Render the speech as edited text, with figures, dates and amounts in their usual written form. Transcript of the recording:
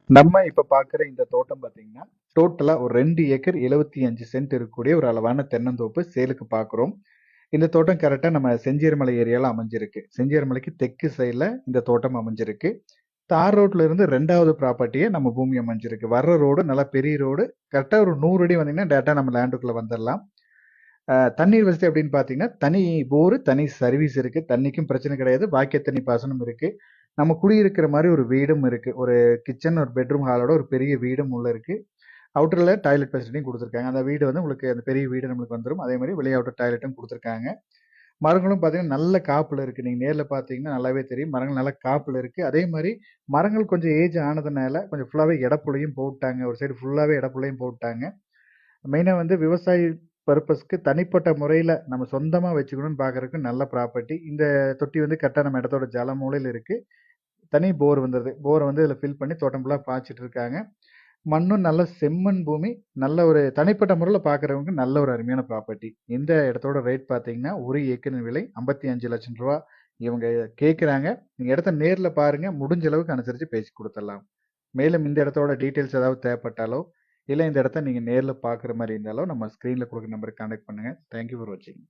நம்ம இப்ப பார்க்குற இந்த தோட்டம் பார்த்தீங்கன்னா, டோட்டலா ஒரு 2 ஏக்கர் 75 சென்ட் இருக்கக்கூடிய ஒரு அளவான தென்னந்தோப்பு சேலுக்கு பார்க்குறோம். இந்த தோட்டம் கரெக்ட்டா நம்ம செஞ்சேரிமலை ஏரியால அமைஞ்சிருக்கு. செஞ்சேரிமலைக்கு தெற்கு சைடுல இந்த தோட்டம் அமைஞ்சிருக்கு. தார் ரோட்ல இருந்து 2வது ப்ராப்பர்ட்டியே நம்ம பூமி அமைஞ்சிருக்கு. வர்ற ரோடு நல்லா பெரிய ரோடு. கரெக்ட்டா ஒரு 100 அடி வந்தீங்கன்னா, டைரக்ட்டா நம்ம லேண்டுக்குள்ள வந்துரலாம். தண்ணீர் வசதி அப்படின்னு பார்த்தீங்கன்னா, தனி போரு, தனி சர்வீஸ் இருக்கு. தண்ணிக்கும் பிரச்சனை கிடையாது. வாய்க்கா தண்ணி பாசனம் இருக்கு. நம்ம குடியிருக்கிற மாரி ஒரு வீடும் இருக்கு. ஒரு கிச்சன், ஒரு பெட்ரூம் ஹாலோட ஒரு பெரிய வீடும் உள்ள இருக்கு. அவுட்டர்ல டாய்லெட் ஃபெசிலிட்டியும் குடுத்துருக்காங்க. அந்த வீடு வந்து உங்களுக்கு அந்த பெரிய வீடு நம்மளுக்கு வந்துரும். அதே மாரி வெளிய அவுட்டர் டாய்லெட்டும் குடுத்துருக்காங்க. மரங்களும் பார்த்தீங்கன்னா, நல்ல காப்புல இருக்கு. நீங்க நேர்ல பார்த்தீங்கன்னா நல்லாவே தெரியும். மரங்கள் நல்ல காப்புல இருக்கு. அதே மாரி மரங்கள் கொஞ்சம் ஏஜ் ஆனதுனால, கொஞ்சம் ஃபுல்லாவே எடப்புள்ளையும் போட்டாங்க. ஒரு சைடு ஃபுல்லாவே எடப்புள்ளையும் போட்டாங்க. மெயினா வந்து விவசாய பர்ப்பஸ்க்கு தனிப்பட்ட முறையில நம்ம சொந்தமா வச்சுக்கணும்னு பார்க்கறதுக்கு நல்ல ப்ராப்பர்ட்டி. இந்த தொட்டி வந்து கரெக்ட்டா நம்ம இடத்தோட ஜல மூலையில இருக்கு. தனி போர் வந்துருது. போர வந்து இதுல ஃபில் பண்ணி தோட்டம் ஃபுல்லா பாய்ச்சிட்டு இருக்காங்க. மண்ணும் நல்ல செம்மண் பூமி. நல்ல ஒரு தனிப்பட்ட முறையில பார்க்குறவங்களுக்கு நல்ல ஒரு அருமையான ப்ராப்பர்ட்டி. இந்த இடத்தோட ரேட் பார்த்தீங்கன்னா, 1 ஏக்கரின் விலை ரூ. 55,00,000 இவங்க கேட்குறாங்க. நீங்க இடத்த நேர்ல பாருங்க. முடிஞ்ச அளவுக்கு அனுசரிச்சு பேசி குடுத்துடலாம். மேலும் இந்த இடத்தோட டீட்டெயில்ஸ் ஏதாவது தேவைப்பட்டாலோ, இல்ல இந்த இடத்த நீங்க நேர்ல பார்க்குற மாரி இருந்தாலோ, நம்ம ஸ்க்ரீன்ல குடுக்குற நம்பருக்கு கான்டாக்ட் பண்ணுங்க. தேங்க் யூ ஃபார் வாட்சிங்.